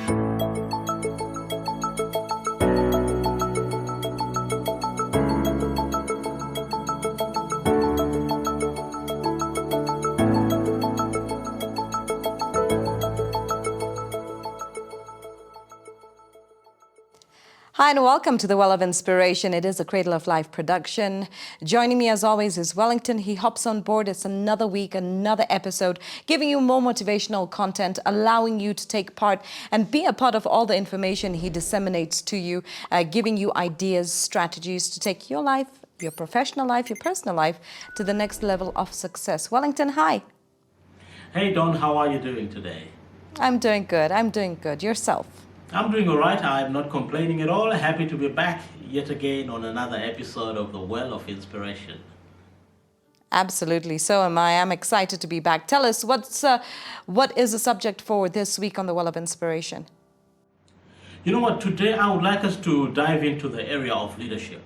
Hi and welcome to the Well of Inspiration. It is a Cradle of Life production. Joining me as always is Wellington. He hops on board. It's another week, another episode, giving you more motivational content, allowing you to take part and be a part of all the information he disseminates to you, giving you ideas, strategies to take your life, your professional life, your personal life to the next level of success. Wellington, hi. Hey Don, how are you doing today? I'm doing good. Yourself? I'm doing all right. I'm not complaining at all. Happy to be back yet again on another episode of the Well of Inspiration. Absolutely. So am I. I'm excited to be back. Tell us, what is the subject for this week on the Well of Inspiration? You know what? Today I would like us to dive into the area of leadership.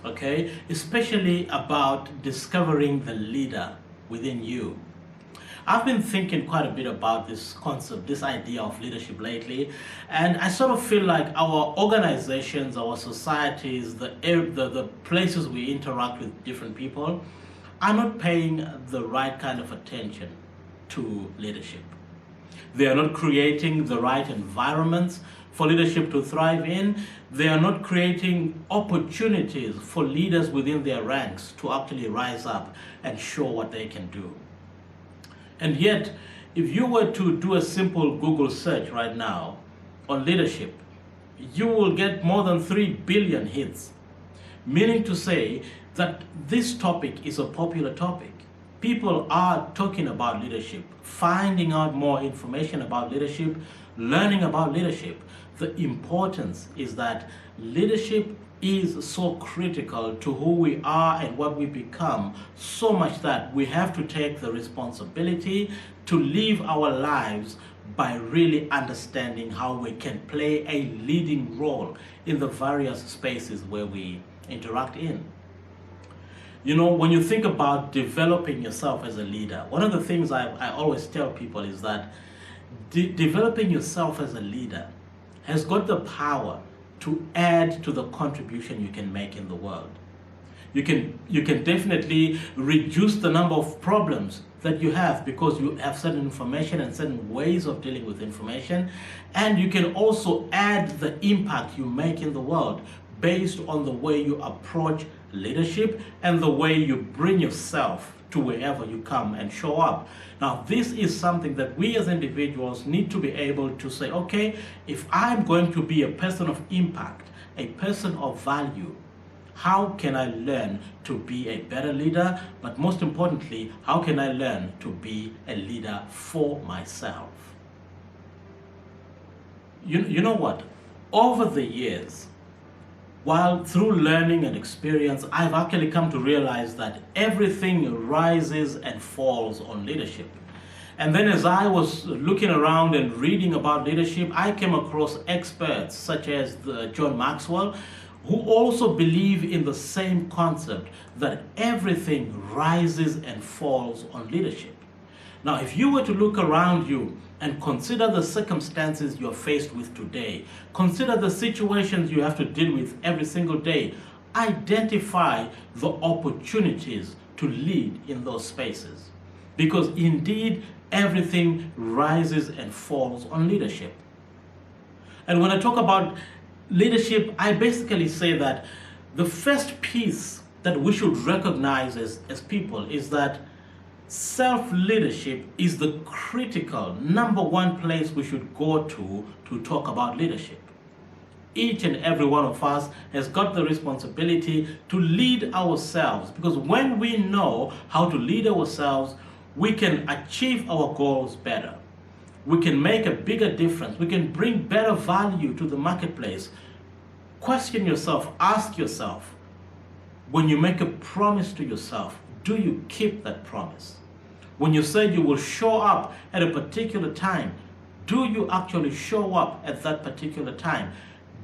Okay? Especially about discovering the leader within you. I've been thinking quite a bit about this concept, this idea of leadership lately, and I sort of feel like our organizations, our societies, the places we interact with different people are not paying the right kind of attention to leadership. They are not creating the right environments for leadership to thrive in. They are not creating opportunities for leaders within their ranks to actually rise up and show what they can do. And yet, if you were to do a simple Google search right now on leadership, you will get more than 3 billion hits, meaning to say that this topic is a popular topic. People are talking about leadership, finding out more information about leadership, learning about leadership. The importance is that leadership is so critical to who we are and what we become, so much that we have to take the responsibility to live our lives by really understanding how we can play a leading role in the various spaces where we interact in. You know, when you think about developing yourself as a leader, one of the things I always tell people is that developing yourself as a leader has got the power to add to the contribution you can make in the world. You can definitely reduce the number of problems that you have because you have certain information and certain ways of dealing with information, and you can also add the impact you make in the world based on the way you approach leadership and the way you bring yourself to wherever you come and show up. Now, this is something that we as individuals need to be able to say, okay, if I'm going to be a person of impact, a person of value, how can I learn to be a better leader? But most importantly, how can I learn to be a leader for myself? You know what? Over the years, while through learning and experience, I've actually come to realize that everything rises and falls on leadership. And then as I was looking around and reading about leadership, I came across experts such as John Maxwell, who also believe in the same concept that everything rises and falls on leadership. Now, if you were to look around you and consider the circumstances you're faced with today, consider the situations you have to deal with every single day, identify the opportunities to lead in those spaces. Because indeed, everything rises and falls on leadership. And when I talk about leadership, I basically say that the first piece that we should recognize as people is that self-leadership is the critical number one place we should go to talk about leadership. Each and every one of us has got the responsibility to lead ourselves, because when we know how to lead ourselves, we can achieve our goals better. We can make a bigger difference. We can bring better value to the marketplace. Question yourself, ask yourself, when you make a promise to yourself, do you keep that promise? When you say you will show up at a particular time, do you actually show up at that particular time?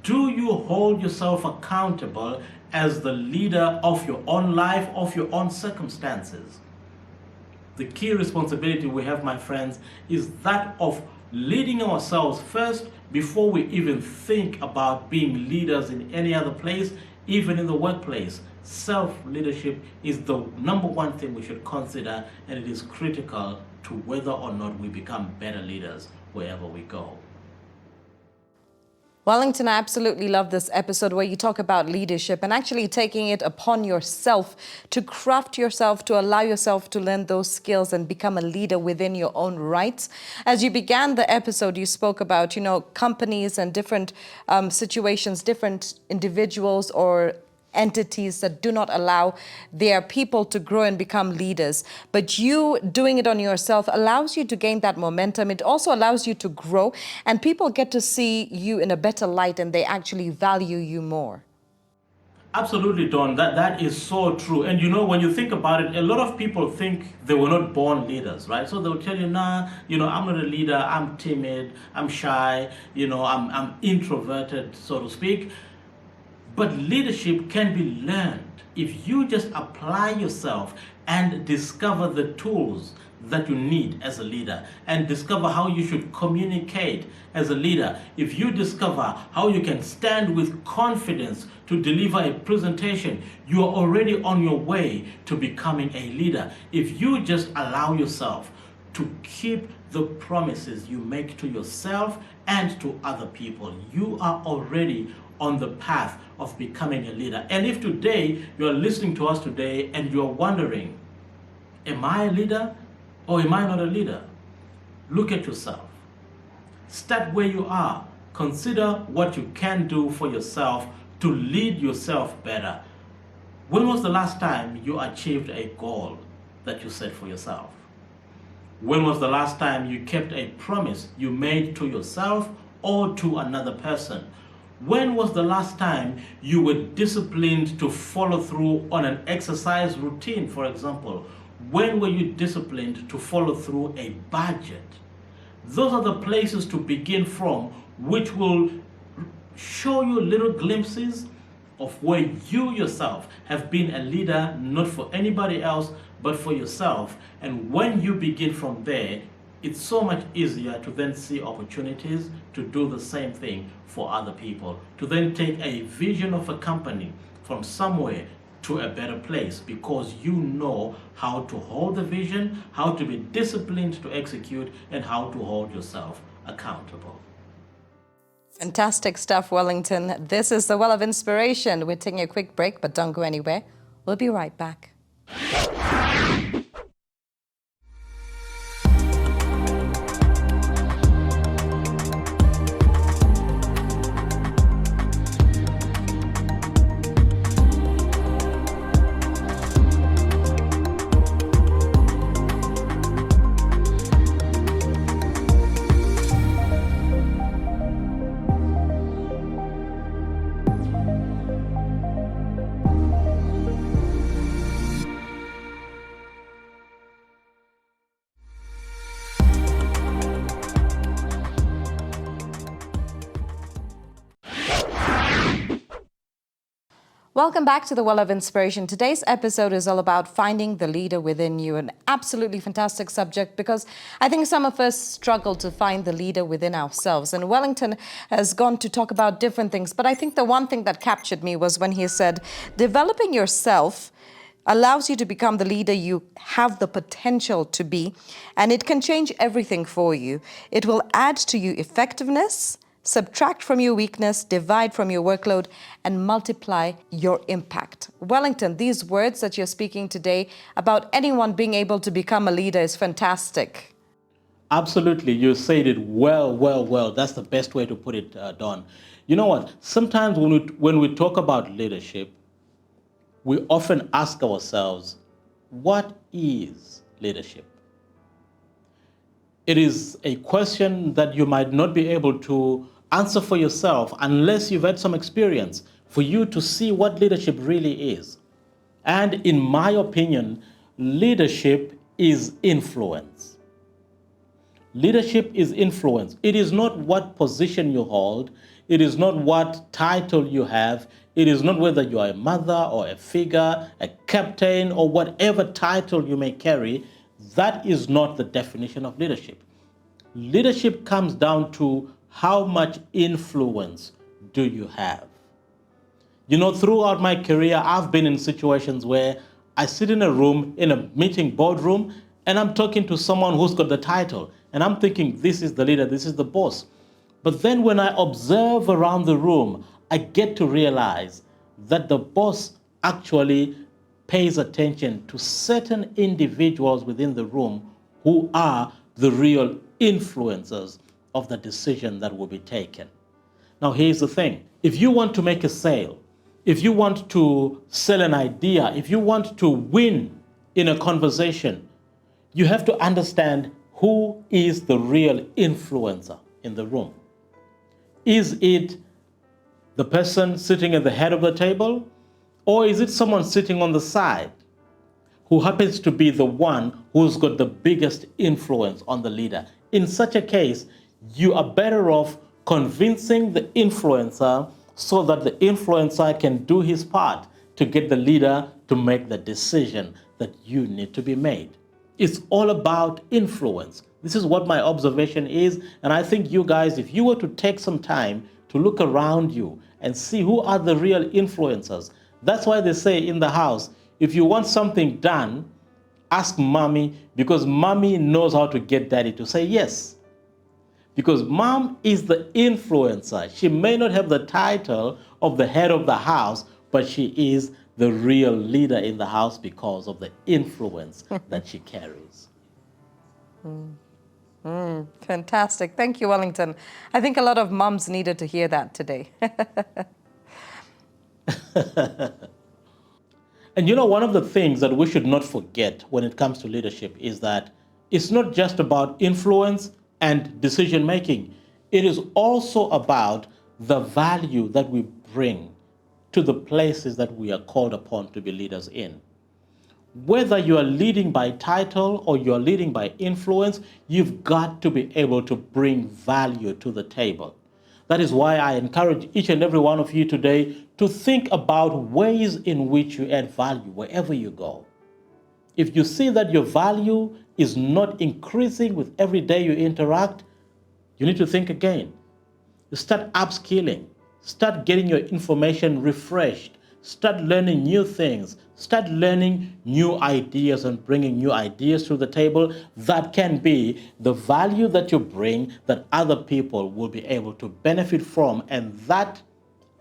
Do you hold yourself accountable as the leader of your own life, of your own circumstances? The key responsibility we have, my friends, is that of leading ourselves first before we even think about being leaders in any other place, even in the workplace. Self-leadership is the number one thing we should consider, and it is critical to whether or not we become better leaders wherever we go. Wellington, I absolutely love this episode where you talk about leadership and actually taking it upon yourself to craft yourself, to allow yourself to learn those skills and become a leader within your own rights. As you began the episode, you spoke about, companies and different situations, different individuals or entities that do not allow their people to grow and become leaders. But you doing it on yourself allows you to gain that momentum. It also allows you to grow, and people get to see you in a better light and they actually value you more. Absolutely, Don. That is so true. And when you think about it, a lot of people think they were not born leaders, right? So they'll tell you, nah, I'm not a leader. I'm timid. I'm shy. I'm introverted, so to speak. But leadership can be learned if you just apply yourself and discover the tools that you need as a leader and discover how you should communicate as a leader. If you discover how you can stand with confidence to deliver a presentation, you are already on your way to becoming a leader. If you just allow yourself to keep the promises you make to yourself and to other people, you are already on the path of becoming a leader. And if today you are listening to us today and you're wondering, am I a leader or am I not a leader? Look at yourself. Start where you are. Consider what you can do for yourself to lead yourself better. When was the last time you achieved a goal that you set for yourself? When was the last time you kept a promise you made to yourself or to another person? When was the last time you were disciplined to follow through on an exercise routine, for example? When were you disciplined to follow through a budget? Those are the places to begin from, which will show you little glimpses of where you yourself have been a leader, not for anybody else, but for yourself. And when you begin from there, it's so much easier to then see opportunities to do the same thing for other people, to then take a vision of a company from somewhere to a better place, because you know how to hold the vision, how to be disciplined to execute, and how to hold yourself accountable. Fantastic stuff, Wellington. This is the Well of Inspiration. We're taking a quick break, but don't go anywhere. We'll be right back. Welcome back to the Well of Inspiration. Today's episode is all about finding the leader within you, an absolutely fantastic subject because I think some of us struggle to find the leader within ourselves. And Wellington has gone to talk about different things, but I think the one thing that captured me was when he said, developing yourself allows you to become the leader you have the potential to be, and it can change everything for you. It will add to your effectiveness, subtract from your weakness, divide from your workload, and multiply your impact. Wellington, these words that you're speaking today about anyone being able to become a leader is fantastic. Absolutely. You said it well. That's the best way to put it, Don. You know what? Sometimes when we talk about leadership, we often ask ourselves, what is leadership? It is a question that you might not be able to answer for yourself unless you've had some experience for you to see what leadership really is. And in my opinion, leadership is influence. Leadership is influence. It is not what position you hold. It is not what title you have. It is not whether you are a mother or a figure, a captain, or whatever title you may carry. That is not the definition of leadership. leadership comes down to how much influence do you have. You know, throughout my career, I've been in situations where I sit in a room, in a meeting boardroom, and I'm talking to someone who's got the title. And I'm thinking, this is the leader, this is the boss. But then when I observe around the room, I get to realize that the boss actually pays attention to certain individuals within the room who are the real influencers of the decision that will be taken. Now, here's the thing. If you want to make a sale, if you want to sell an idea, if you want to win in a conversation, you have to understand who is the real influencer in the room. Is it the person sitting at the head of the table, or is it someone sitting on the side who happens to be the one who's got the biggest influence on the leader? In such a case, you are better off convincing the influencer so that the influencer can do his part to get the leader to make the decision that you need to be made. It's all about influence. This is what my observation is, and I think you guys, if you were to take some time to look around you and see who are the real influencers, that's why they say in the house, if you want something done, ask mommy, because mommy knows how to get daddy to say yes. Because mom is the influencer. She may not have the title of the head of the house, but she is the real leader in the house because of the influence that she carries. Fantastic. Thank you, Wellington. I think a lot of moms needed to hear that today. And you know, one of the things that we should not forget when it comes to leadership is that it's not just about influence and decision making. It is also about the value that we bring to the places that we are called upon to be leaders in. Whether you are leading by title or you are leading by influence, you've got to be able to bring value to the table. That is why I encourage each and every one of you today to think about ways in which you add value wherever you go. If you see that your value is not increasing with every day you interact, you need to think again. You start upskilling, start getting your information refreshed, start learning new things, start learning new ideas and bringing new ideas to the table that can be the value that you bring that other people will be able to benefit from, and that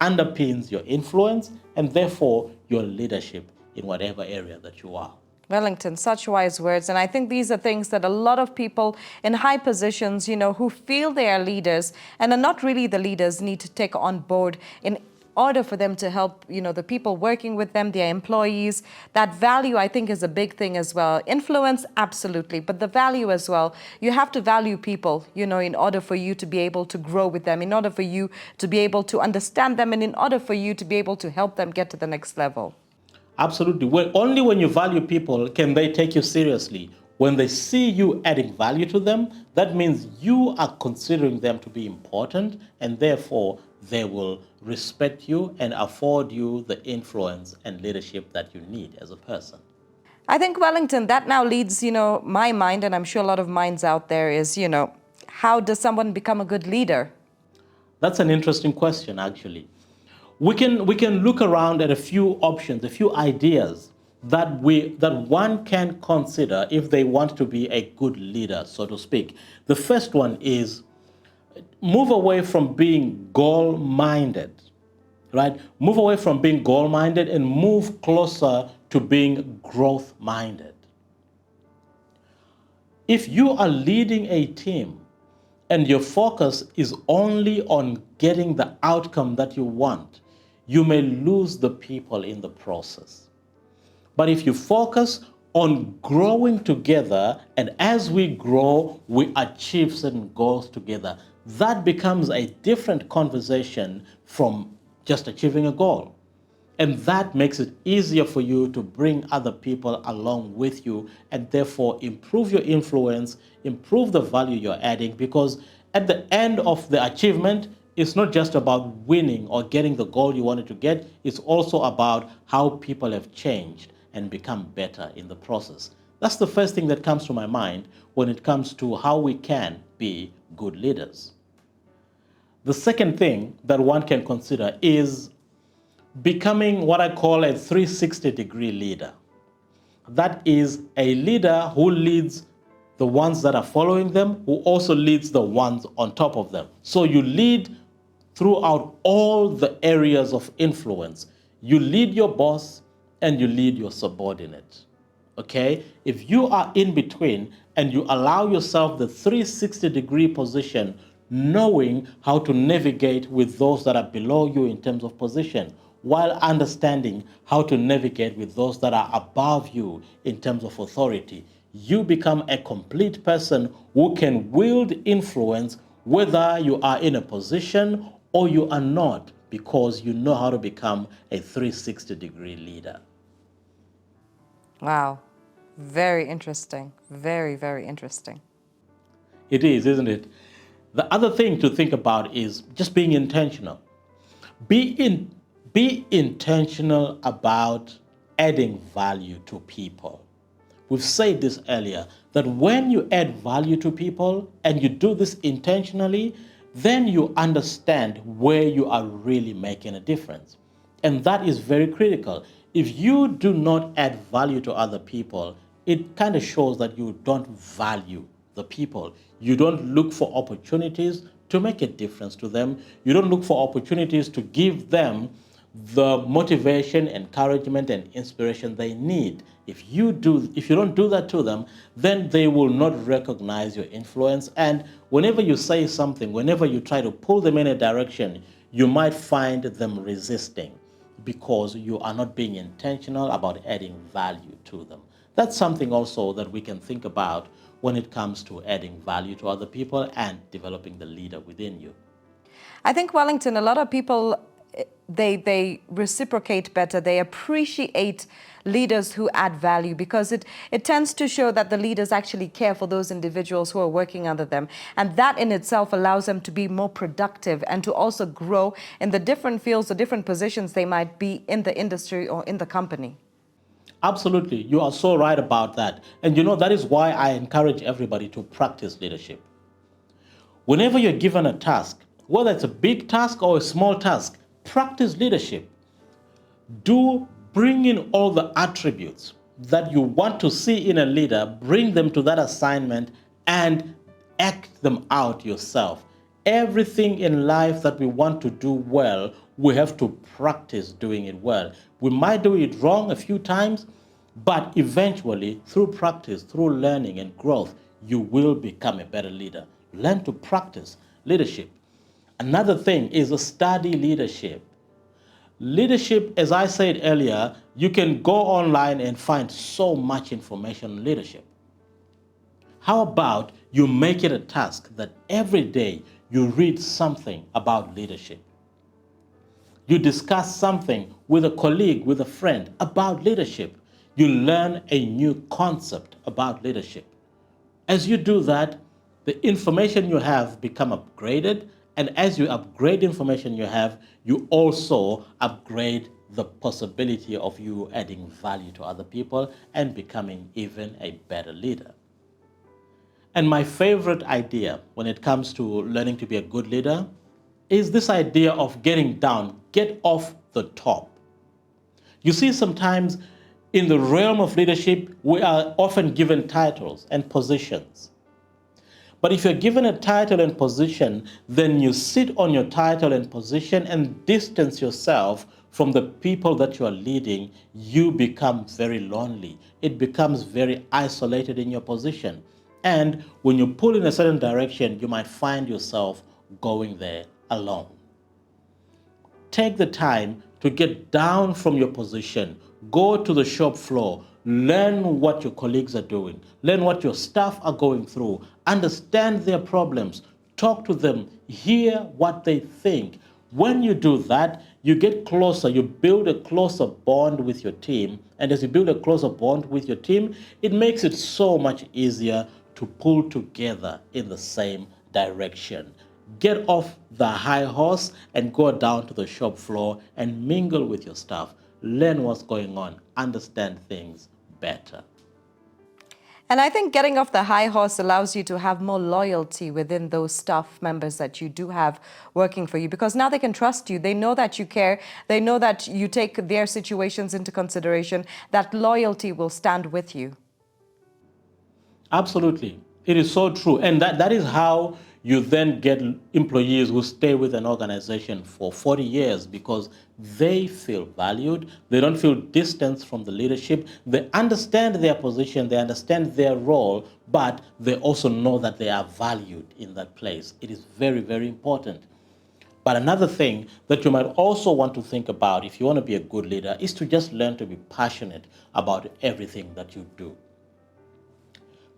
underpins your influence and therefore your leadership in whatever area that you are. Wellington, such wise words. And I think these are things that a lot of people in high positions, who feel they are leaders and are not really the leaders, need to take on board in order for them to help, the people working with them, their employees. That value, I think, is a big thing as well. Influence, absolutely, but the value as well. You have to value people, in order for you to be able to grow with them, in order for you to be able to understand them, and in order for you to be able to help them get to the next level. Absolutely. Well, only when you value people can they take you seriously. When they see you adding value to them, that means you are considering them to be important, and therefore they will respect you and afford you the influence and leadership that you need as a person. I think, Wellington, that now leads, my mind, and I'm sure a lot of minds out there is, how does someone become a good leader? That's an interesting question, actually. We can look around at a few options, a few ideas that one can consider if they want to be a good leader, so to speak. The first one is move away from being goal-minded, right? Move away from being goal-minded and move closer to being growth-minded. If you are leading a team and your focus is only on getting the outcome that you want, you may lose the people in the process. But if you focus on growing together, and as we grow, we achieve certain goals together, that becomes a different conversation from just achieving a goal. And that makes it easier for you to bring other people along with you and therefore improve your influence, improve the value you're adding, because at the end of the achievement, it's not just about winning or getting the goal you wanted to get, it's also about how people have changed and become better in the process. That's the first thing that comes to my mind when it comes to how we can be good leaders. The second thing that one can consider is becoming what I call a 360-degree leader. That is a leader who leads the ones that are following them, who also leads the ones on top of them. So you lead throughout all the areas of influence. You lead your boss and you lead your subordinate. Okay? If you are in between and you allow yourself the 360-degree position, knowing how to navigate with those that are below you in terms of position, while understanding how to navigate with those that are above you in terms of authority, you become a complete person who can wield influence whether you are in a position or you are not, because you know how to become a 360-degree leader. Wow. Very interesting. Very, very interesting. It is, isn't it? The other thing to think about is just being intentional. Be intentional about adding value to people. We've said this earlier, that when you add value to people and you do this intentionally, then you understand where you are really making a difference. And that is very critical. If you do not add value to other people, it kind of shows that you don't value the people. You don't look for opportunities to make a difference to them. You don't look for opportunities to give them the motivation, encouragement, and inspiration they need. If you don't do that to them, then they will not recognize your influence. And whenever you say something, whenever you try to pull them in a direction, you might find them resisting because you are not being intentional about adding value to them. That's something also that we can think about when it comes to adding value to other people and developing the leader within you. I think, Wellington, a lot of people, they reciprocate better. They appreciate leaders who add value, because it tends to show that the leaders actually care for those individuals who are working under them. And that in itself allows them to be more productive and to also grow in the different fields or different positions they might be in the industry or in the company. Absolutely. You are so right about that. And that is why I encourage everybody to practice leadership. Whenever you're given a task, whether it's a big task or a small task, practice leadership. Do bring in all the attributes that you want to see in a leader, bring them to that assignment and act them out yourself. Everything in life that we want to do well, we have to practice doing it well. We might do it wrong a few times, but eventually, through practice, through learning and growth, you will become a better leader. Learn to practice leadership. Another thing is to study leadership. Leadership, as I said earlier, you can go online and find so much information on leadership. How about you make it a task that every day you read something about leadership? You discuss something with a colleague, with a friend about leadership. You learn a new concept about leadership. As you do that, the information you have become upgraded, and as you upgrade information you have, you also upgrade the possibility of you adding value to other people and becoming even a better leader. And my favorite idea when it comes to learning to be a good leader is this idea of getting down, get off the top. You see, sometimes in the realm of leadership, we are often given titles and positions. But if you're given a title and position, then you sit on your title and position and distance yourself from the people that you are leading. You become very lonely. It becomes very isolated in your position. And when you pull in a certain direction, you might find yourself going there alone. Take the time to get down from your position. Go to the shop floor. Learn what your colleagues are doing. Learn what your staff are going through. Understand their problems. Talk to them. Hear what they think. When you do that, you get closer. You build a closer bond with your team. And as you build a closer bond with your team, it makes it so much easier to pull together in the same direction. Get off the high horse and go down to the shop floor and mingle with your staff. Learn what's going on. Understand things better. And I think getting off the high horse allows you to have more loyalty within those staff members that you do have working for you, because now they can trust you. They know that you care. They know that you take their situations into consideration. That loyalty will stand with you. Absolutely. It is so true. And that is how you then get employees who stay with an organization for 40 years because they feel valued. They don't feel distanced from the leadership. They understand their position, they understand their role, but they also know that they are valued in that place. It is very, very important. But another thing that you might also want to think about if you want to be a good leader is to just learn to be passionate about everything that you do.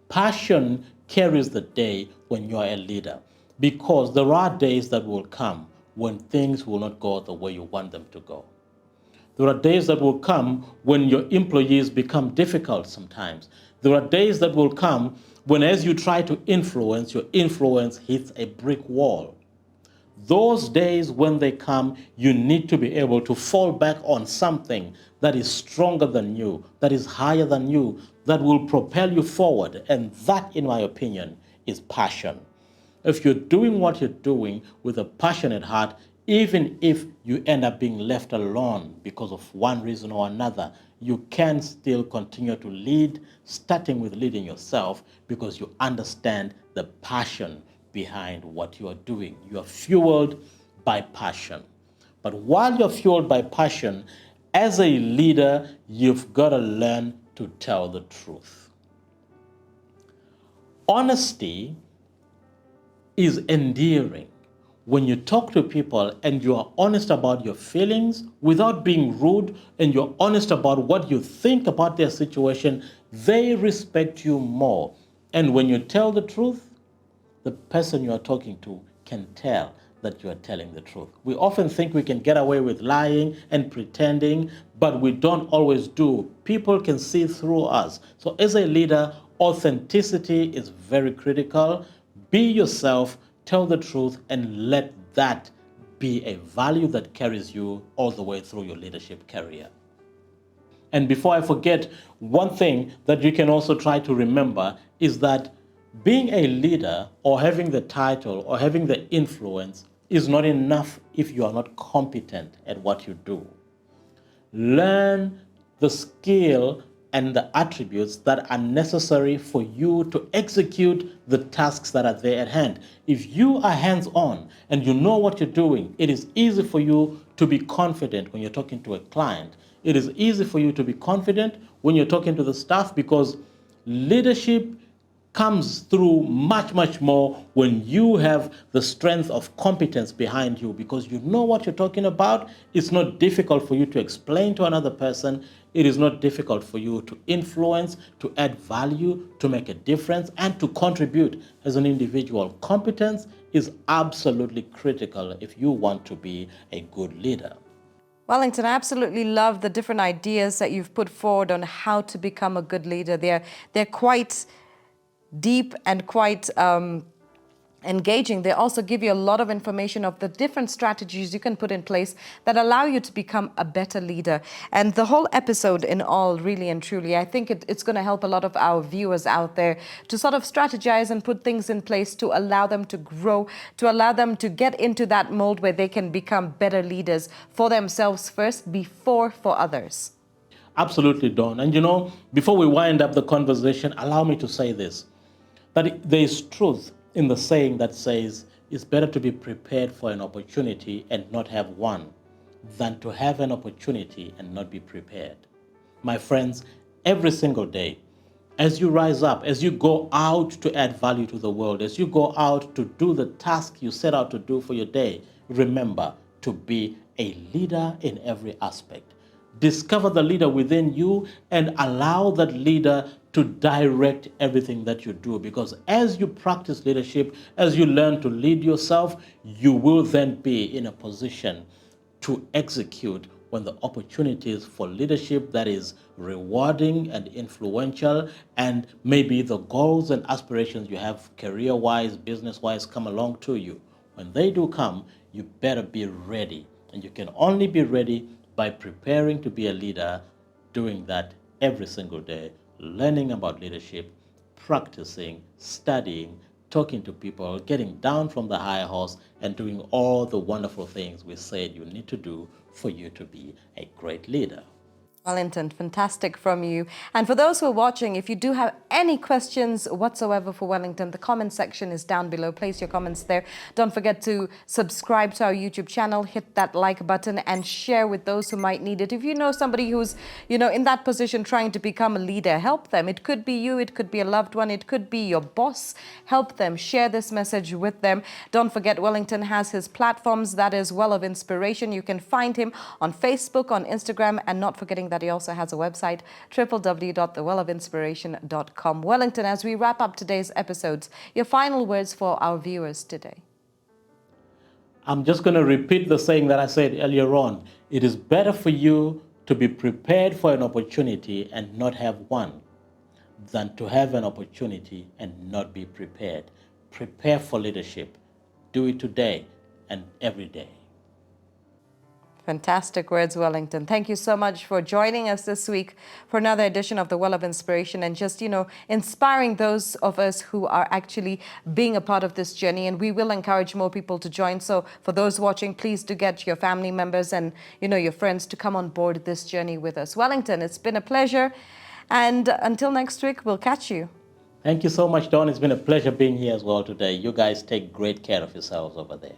Passion carries the day when you are a leader because there are days that will come when things will not go the way you want them to go. There are days that will come when your employees become difficult sometimes. There are days that will come when, as you try to influence, your influence hits a brick wall. Those days, when they come, you need to be able to fall back on something that is stronger than you, that is higher than you, that will propel you forward. And that, in my opinion, is passion. If you're doing what you're doing with a passionate heart, even if you end up being left alone because of one reason or another, you can still continue to lead, starting with leading yourself, because you understand the passion behind what you are doing. You are fueled by passion. But while you're fueled by passion, as a leader, you've got to learn to tell the truth. Honesty is endearing. When you talk to people and you are honest about your feelings without being rude, and you're honest about what you think about their situation, they respect you more. And when you tell the truth, the person you are talking to can tell that you are telling the truth. We often think we can get away with lying and pretending, but we don't always do. People can see through us. So as a leader, authenticity is very critical. Be yourself, tell the truth, and let that be a value that carries you all the way through your leadership career. And before I forget, one thing that you can also try to remember is that being a leader or having the title or having the influence is not enough if you are not competent at what you do. Learn the skill and the attributes that are necessary for you to execute the tasks that are there at hand. If you are hands-on and you know what you're doing, it is easy for you to be confident when you're talking to a client. It is easy for you to be confident when you're talking to the staff, because leadership comes through much, much more when you have the strength of competence behind you, because you know what you're talking about. It's not difficult for you to explain to another person. It is not difficult for you to influence, to add value, to make a difference, and to contribute as an individual. Competence is absolutely critical if you want to be a good leader. Wellington, I absolutely love the different ideas that you've put forward on how to become a good leader. They're quite deep and quite engaging. They also give you a lot of information of the different strategies you can put in place that allow you to become a better leader. And the whole episode in all, really and truly, I think it's going to help a lot of our viewers out there to sort of strategize and put things in place to allow them to grow, to allow them to get into that mold where they can become better leaders for themselves first, before for others. Absolutely, Dawn. And before we wind up the conversation, allow me to say this, that there is truth in the saying that says it's better to be prepared for an opportunity and not have one than to have an opportunity and not be prepared. My friends, every single day, as you rise up, as you go out to add value to the world, as you go out to do the task you set out to do for your day, remember to be a leader in every aspect. Discover the leader within you and allow that leader to direct everything that you do. Because as you practice leadership, as you learn to lead yourself, you will then be in a position to execute when the opportunities for leadership that is rewarding and influential, and maybe the goals and aspirations you have career-wise, business-wise, come along to you. When they do come, you better be ready. And you can only be ready by preparing to be a leader, doing that every single day, learning about leadership, practicing, studying, talking to people, getting down from the high horse, and doing all the wonderful things we said you need to do for you to be a great leader. Wellington, fantastic from you. And for those who are watching, if you do have any questions whatsoever for Wellington, the comment section is down below. Place your comments there. Don't forget to subscribe to our YouTube channel, hit that like button, and share with those who might need it. If you know somebody who's, in that position trying to become a leader, help them. It could be you, it could be a loved one, it could be your boss. Help them. Share this message with them. Don't forget, Wellington has his platforms. That is Well of Inspiration. You can find him on Facebook, on Instagram, and not forgetting that he also has a website, www.thewelofinspiration.com. Wellington, as we wrap up today's episodes, your final words for our viewers today. I'm just going to repeat the saying that I said earlier on. It is better for you to be prepared for an opportunity and not have one than to have an opportunity and not be prepared. Prepare for leadership. Do it today and every day. Fantastic words, Wellington. Thank you so much for joining us this week for another edition of the Well of Inspiration and just, inspiring those of us who are actually being a part of this journey. And we will encourage more people to join. So for those watching, please do get your family members and, your friends to come on board this journey with us. Wellington, it's been a pleasure. And until next week, we'll catch you. Thank you so much, Dawn. It's been a pleasure being here as well today. You guys take great care of yourselves over there.